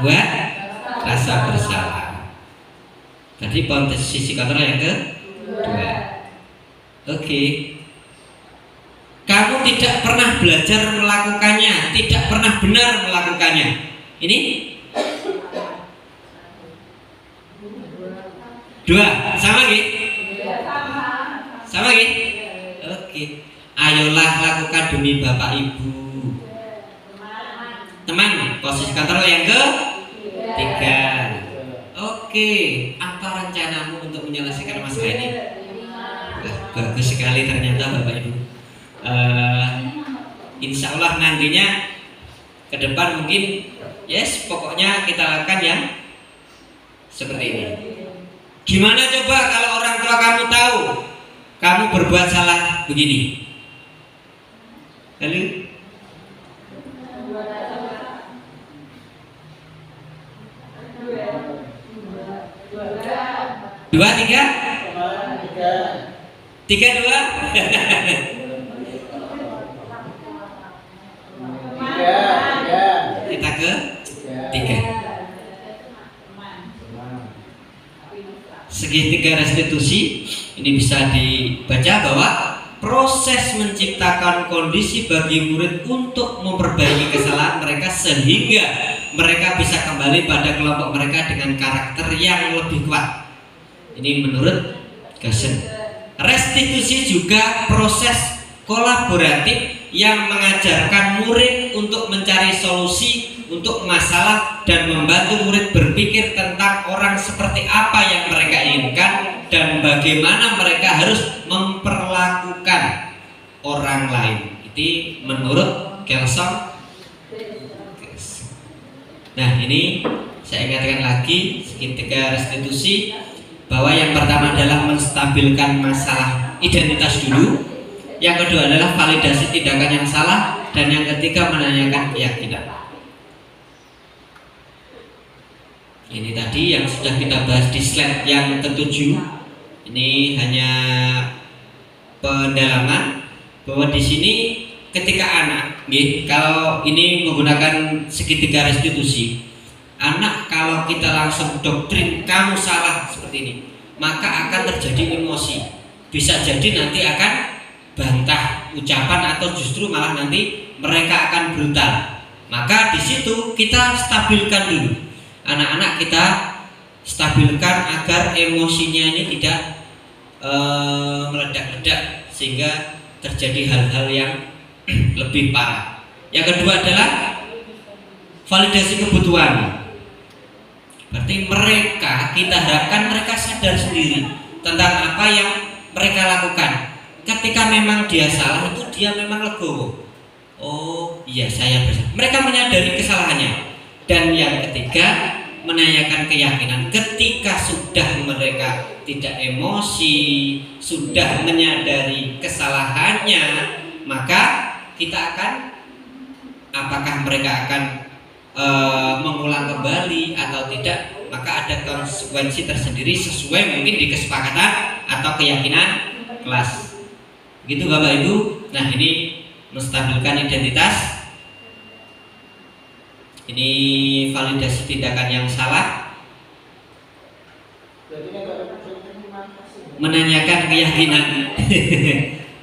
Buat rasa bersalah. Tadi posisi kontrol yang kedua. Oke. Kamu tidak pernah belajar melakukannya, tidak pernah benar melakukannya. Ini 2, sama gitu? Sama gitu? Oke. Ayolah lakukan demi Bapak Ibu. Teman, posisi kontrol yang ketiga. Oke, apa rencanamu untuk menyelesaikan masalah ini? Bagus sekali ternyata Bapak Ibu. Insya Allah nantinya ke depan mungkin pokoknya kita lakukan yang seperti ini. Gimana coba kalau orang tua kamu tahu kamu berbuat salah begini? Lalu 2, 3 3, 2 kita ke 3. Segitiga restitusi ini bisa dibaca bahwa proses menciptakan kondisi bagi murid untuk memperbaiki kesalahan mereka sehingga mereka bisa kembali pada kelompok mereka dengan karakter yang lebih kuat. Ini menurut Gassen. Restitusi juga proses kolaboratif yang mengajarkan murid untuk mencari solusi untuk masalah dan membantu murid berpikir tentang orang seperti apa yang mereka inginkan dan bagaimana mereka harus memperlakukan orang lain. Itu menurut Gelson. Nah, ini saya ingatkan lagi segitiga restitusi bahwa yang pertama adalah menstabilkan masalah identitas dulu, yang kedua adalah validasi tindakan yang salah, dan yang ketiga menanyakan keyakinan. Ini tadi yang sudah kita bahas di slide yang ke-7. Ini hanya pendalaman bahwa di sini ketika anak, kalau ini menggunakan segitiga restitusi, anak kalau kita langsung doktrin kamu salah seperti ini, maka akan terjadi emosi. Bisa jadi nanti akan bantah ucapan atau justru malah nanti mereka akan brutal. Maka di situ kita stabilkan dulu. Anak-anak kita stabilkan agar emosinya ini tidak meledak-ledak sehingga terjadi hal-hal yang lebih parah. Yang kedua adalah validasi kebutuhan. Berarti mereka, kita harapkan mereka sadar sendiri tentang apa yang mereka lakukan. Ketika memang dia salah, itu dia memang legowo. Oh iya, saya bersalah. Mereka menyadari kesalahannya. Dan yang ketiga, menanyakan keyakinan. Ketika sudah mereka tidak emosi, sudah menyadari kesalahannya, maka kita akan, apakah mereka akan mengulang kembali atau tidak, maka ada konsekuensi tersendiri sesuai mungkin di kesepakatan atau keyakinan kelas. Gitu Bapak Ibu. Nah, ini menstabilkan identitas. Ini validasi tindakan yang salah. Menanyakan keyakinan.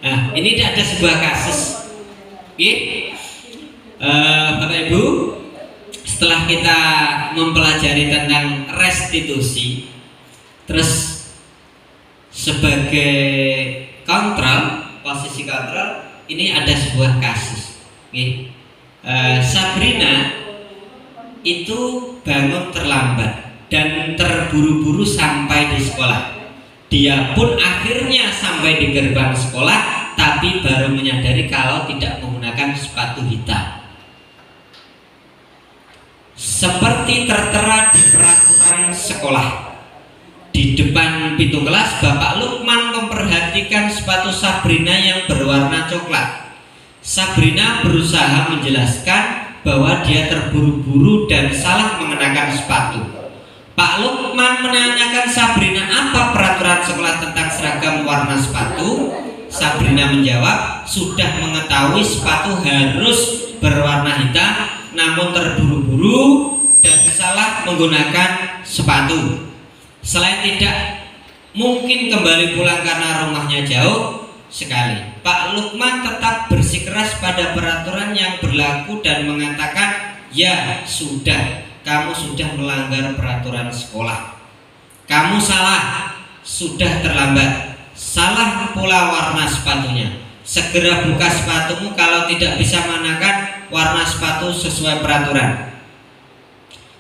Nah, ini ada sebuah kasus. Oke? Bapak Ibu, setelah kita mempelajari tentang restitusi, terus sebagai kontrol, posisi kontrol, ini ada sebuah kasus. Oke? Sabrina itu bangun terlambat dan terburu-buru sampai di sekolah. Dia pun akhirnya sampai di gerbang sekolah, tapi baru menyadari kalau tidak menggunakan sepatu hitam. Seperti tertera di peraturan sekolah. Di depan pintu kelas, Bapak Lukman memperhatikan sepatu Sabrina yang berwarna coklat. Sabrina berusaha menjelaskan bahwa dia terburu-buru dan salah mengenakan sepatu. Pak Lukman menanyakan Sabrina apa peraturan sekolah tentang seragam warna sepatu. Sabrina menjawab sudah mengetahui sepatu harus berwarna hitam, namun terburu-buru dan salah menggunakan sepatu. Selain tidak mungkin kembali pulang karena rumahnya jauh sekali, Pak Lukman tetap bersikeras pada peraturan yang berlaku dan mengatakan, ya sudah, kamu sudah melanggar peraturan sekolah. Kamu salah, sudah terlambat. Salah pula warna sepatunya. Segera buka sepatumu kalau tidak bisa mengenakan warna sepatu sesuai peraturan.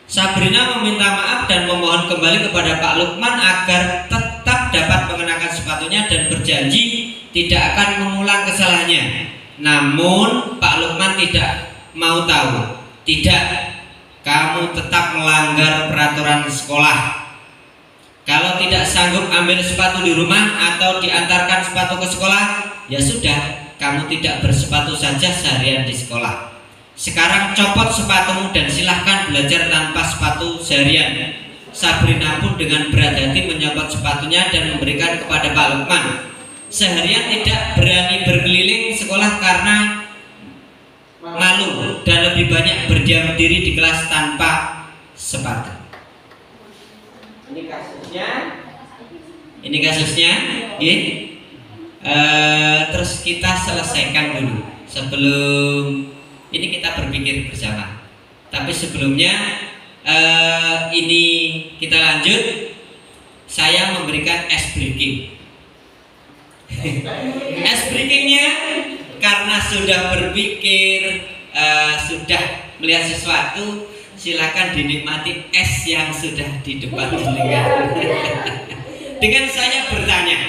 Sabrina meminta maaf dan memohon kembali kepada Pak Lukman agar tetap dapat mengenakan sepatunya dan berjanji tidak akan mengulang kesalahannya. Namun Pak Lukman tidak mau tahu. Tidak, kamu tetap melanggar peraturan sekolah. Kalau tidak sanggup ambil sepatu di rumah atau diantarkan sepatu ke sekolah, ya sudah, kamu tidak bersepatu saja seharian di sekolah. Sekarang copot sepatumu dan silahkan belajar tanpa sepatu seharian. Sabrina pun dengan berat hati mencopot sepatunya dan memberikan kepada Pak Lukman. Seharian tidak berani berkeliling sekolah karena malu dan lebih banyak berdiam diri di kelas tanpa sepatu. Ini kasusnya, ya. Terus kita selesaikan dulu sebelum ini kita berpikir bersama. Tapi sebelumnya ini kita lanjut. Saya memberikan ice breaking. Ice breakingnya karena sudah berpikir, sudah melihat sesuatu, silakan dinikmati es yang sudah di depan telinga. Dengan saya bertanya,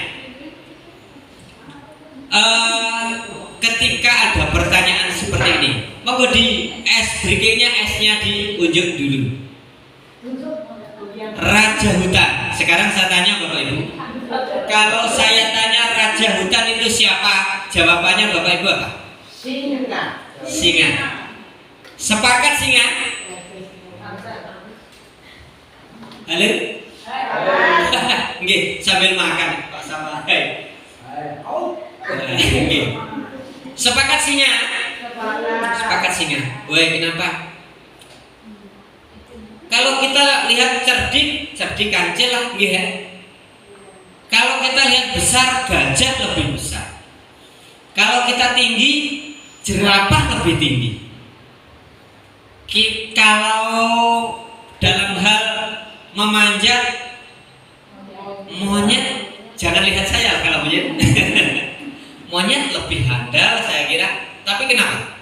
ketika ada pertanyaan seperti ini, monggo di es breakingnya, esnya diunjuk dulu. Raja hutan. Sekarang saya tanya Bapak Ibu, kalau saya tanya raja hutan itu siapa? Jawabannya Bapak Ibu apa? Singa. Sepakat singa? Halo? Nggih, sambil makan Pak sama. Nggih. Sepakat singa? Sepakat singa. Woi, kenapa? Kalau kita lihat cerdik kancil lah, nggih ya. Kalau kita lihat besar, gajah lebih besar. Kalau kita tinggi, jerapah lebih tinggi. Kalau dalam hal memanjat, monyet, jangan lihat saya kalau monyet. Monyet lebih handal saya kira. Tapi kenapa?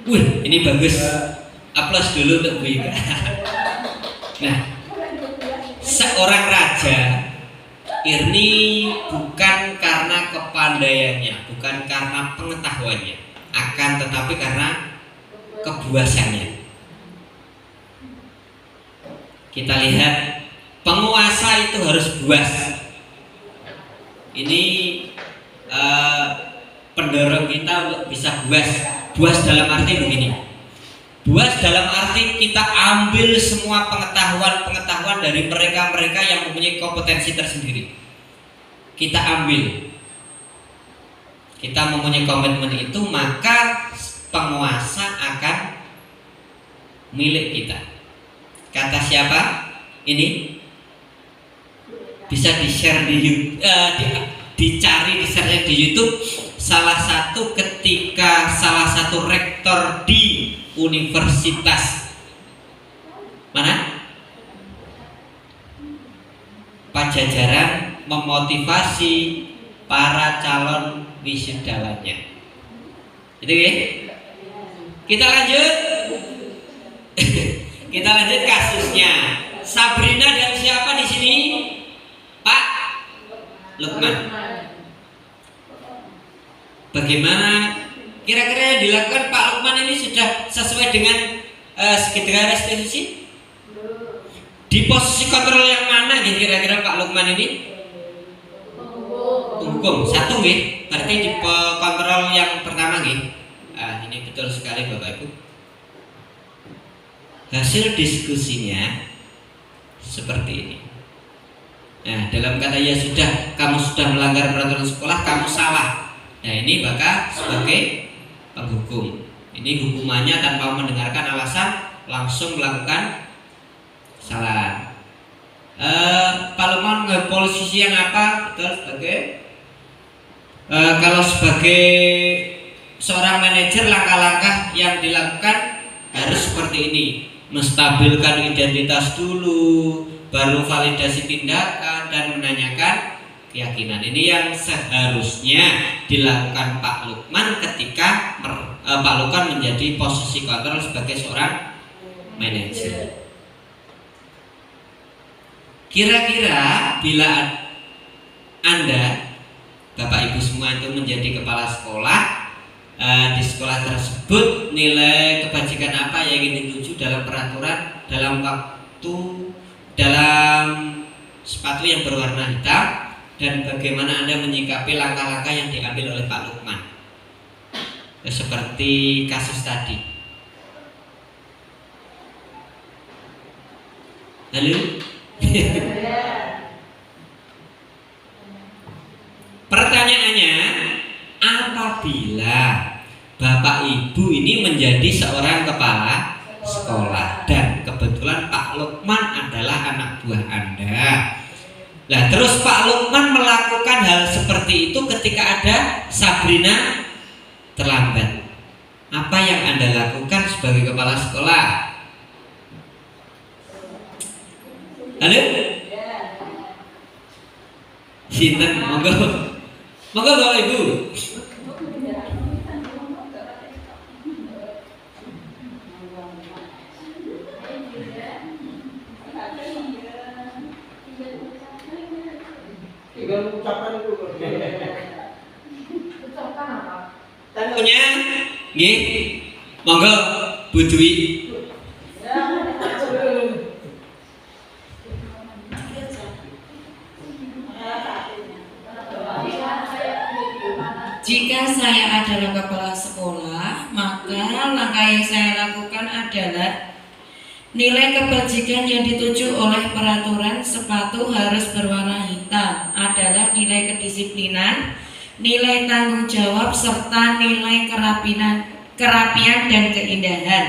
Wih, ini bagus. Aplaus dulu untuk Bu Ika. Nah, seorang raja ini bukan karena kepandaiannya, bukan karena pengetahuannya, akan tetapi karena kebuasannya. Kita lihat penguasa itu harus buas. Ini pendorong kita untuk bisa buas. Buas dalam arti begini. Buas dalam arti kita ambil semua pengetahuan dari mereka-mereka yang mempunyai kompetensi tersendiri. Kita ambil. Kita mempunyai komitmen itu, maka penguasa akan milik kita. Kata siapa? Ini bisa di-share dicari di share di YouTube. Salah satu ketika salah satu rektor di universitas mana? Pajajaran memotivasi para calon wisudawanya. Itu ya? Kita lanjut. Kita lanjut kasusnya. Sabrina dan siapa di sini? Pak Lukman. Bagaimana kira-kira yang dilakukan Pak Lukman ini sudah sesuai dengan segitiga restitusi? Di posisi kontrol yang mana kira-kira Pak Lukman ini? Hukum satu nggih. Berarti di kontrol yang pertama nggih. Ini betul sekali Bapak Ibu. Hasil diskusinya seperti ini. Nah, dalam kata ya sudah, kamu sudah melanggar peraturan sekolah, kamu salah. Nah, ini maka sebagai penghukum. Ini hukumannya tanpa mendengarkan alasan, langsung melakukan salah. Pak Lukman posisi yang apa? Betul sebagai kalau sebagai seorang manajer, langkah-langkah yang dilakukan harus seperti ini. Menstabilkan identitas dulu, baru validasi tindakan dan menanyakan keyakinan. Ini yang seharusnya dilakukan Pak Lukman ketika Pak Lukman menjadi posisi kontrol sebagai seorang manajer. Kira-kira bila Anda, Bapak Ibu semua itu menjadi kepala sekolah, di sekolah tersebut nilai kebajikan apa yang ingin dituju dalam peraturan, dalam sepatu yang berwarna hitam, dan bagaimana Anda menyikapi langkah-langkah yang diambil oleh Pak Lukman seperti kasus tadi. Halo? Pertanyaannya, apabila Bapak Ibu ini menjadi seorang kepala sekolah dan kebetulan Pak Lukman adalah anak buah Anda. Nah, terus Pak Lukman melakukan hal seperti itu ketika ada Sabrina terlambat. Apa yang Anda lakukan sebagai kepala sekolah? Halo? Sinten, monggo. Monggo Bapak Ibu. Punya, nggih, monggo Bu Dwi. Jika saya adalah kepala sekolah, maka langkah yang saya lakukan adalah nilai kebajikan yang dituju oleh peraturan sepatu harus berwarna hitam adalah nilai kedisiplinan, nilai tanggung jawab, serta nilai kerapian dan keindahan.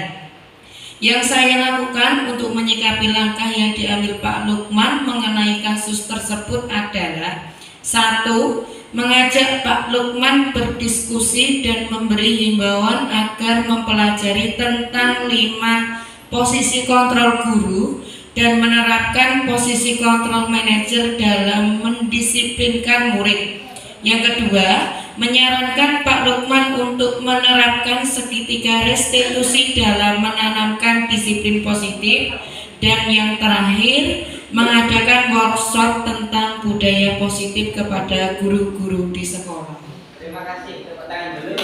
Yang saya lakukan untuk menyikapi langkah yang diambil Pak Lukman mengenai kasus tersebut adalah 1. Mengajak Pak Lukman berdiskusi dan memberi himbauan agar mempelajari tentang 5 posisi kontrol guru dan menerapkan posisi kontrol manajer dalam mendisiplinkan murid. Yang kedua, menyarankan Pak Lukman untuk menerapkan segitiga restitusi dalam menanamkan disiplin positif. Dan yang terakhir, mengadakan workshop tentang budaya positif kepada guru-guru di sekolah. Terima kasih, tepuk tangan dulu.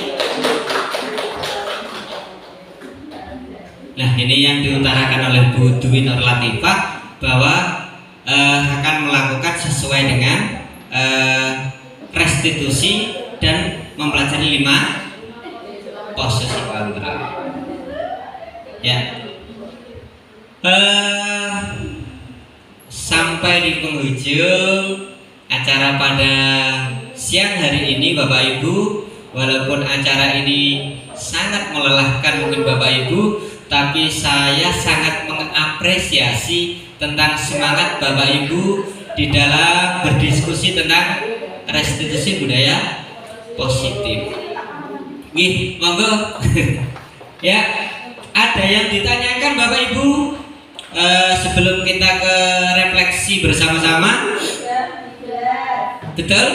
Nah, ini yang diutarakan oleh Bu Dwi Nur Latifah bahwa akan melakukan sesuai dengan restitusi dan mempelajari 5 posisi kontrol. Ya. Sampai di penghujung acara pada siang hari ini Bapak Ibu, walaupun acara ini sangat melelahkan mungkin Bapak Ibu, tapi saya sangat mengapresiasi tentang semangat Bapak Ibu di dalam berdiskusi tentang restitusi budaya positif. Nggih, monggo. Ya, ada yang ditanyakan Bapak Ibu sebelum kita ke refleksi bersama-sama? Betul?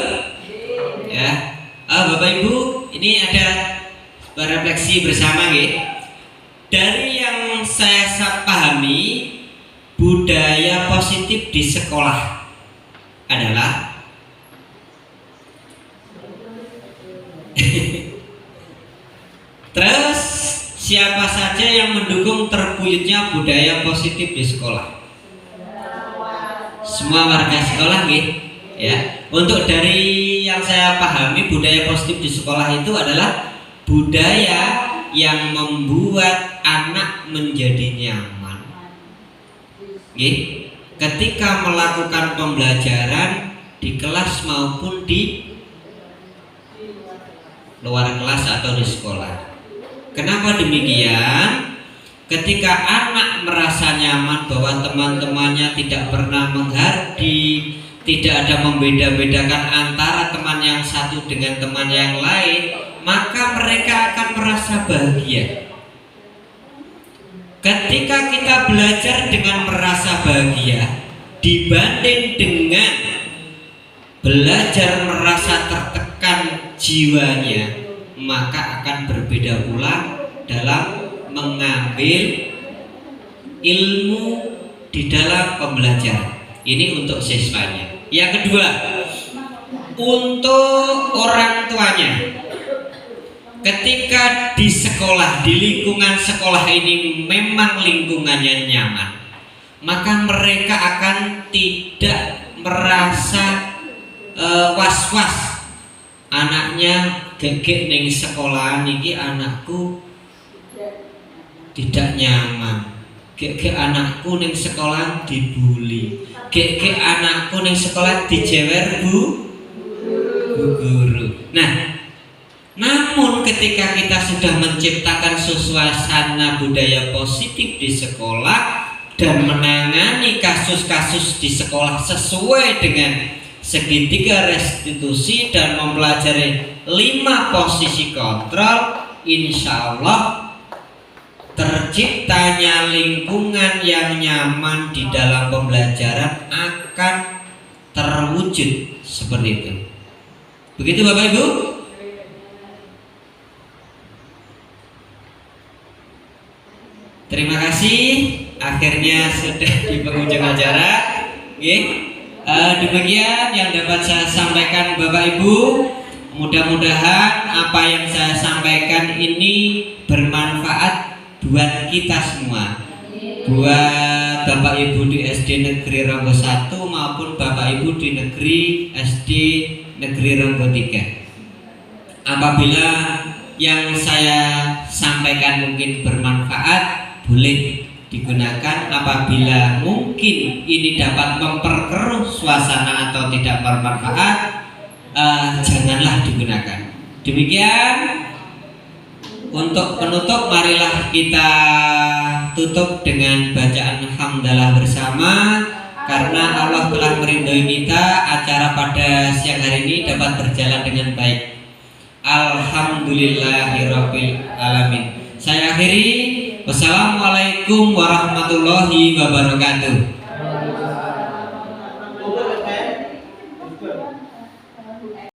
Ya, Bapak Ibu, ini ada refleksi bersama nggih. Dari yang saya pahami, budaya positif di sekolah adalah terus siapa saja yang mendukung terwujudnya budaya positif di sekolah? Semua warga sekolah nggih. Ya. Untuk dari yang saya pahami, budaya positif di sekolah itu adalah budaya yang membuat anak menjadi nyaman. Ketika melakukan pembelajaran di kelas maupun di luar kelas atau di sekolah. Kenapa demikian? Ketika anak merasa nyaman bahwa teman-temannya tidak pernah menghardi, tidak ada membeda-bedakan antara teman yang satu dengan teman yang lain, maka mereka akan merasa bahagia. Ketika kita belajar dengan merasa bahagia dibanding dengan belajar merasa tertekan jiwanya, maka akan berbeda pula dalam mengambil ilmu di dalam pembelajaran. Ini untuk siswanya. Yang kedua, untuk orang tuanya. Ketika di sekolah, di lingkungan sekolah ini memang lingkungannya nyaman, maka mereka akan tidak merasa was-was. Anaknya gegek ning sekolah niki, anakku tidak nyaman. Gegek anakku ning sekolah dibully. Gegek anakku ning sekolah dijewer bu guru. Nah, namun ketika kita sudah menciptakan suasana budaya positif di sekolah dan menangani kasus-kasus di sekolah sesuai dengan segitiga restitusi dan mempelajari 5 posisi kontrol, insya Allah terciptanya lingkungan yang nyaman di dalam pembelajaran akan terwujud seperti itu. Begitu Bapak Ibu? Terima kasih. Akhirnya sudah di penghujung acara. Demikian yang dapat saya sampaikan Bapak Ibu. Mudah-mudahan apa yang saya sampaikan ini bermanfaat buat kita semua. Buat Bapak Ibu di SD Negeri Ronggo 1 maupun Bapak Ibu di Negeri SD Negeri Ronggo 3. Apabila yang saya sampaikan mungkin bermanfaat, boleh digunakan. Apabila mungkin ini dapat memperkeruh suasana atau tidak bermanfaat, janganlah digunakan. Demikian untuk penutup, marilah kita tutup dengan bacaan hamdalah bersama, karena Allah telah merindui kita. Acara pada siang hari ini dapat berjalan dengan baik. Alhamdulillahirabbil alamin. Saya akhiri. Wassalamualaikum warahmatullahi wabarakatuh.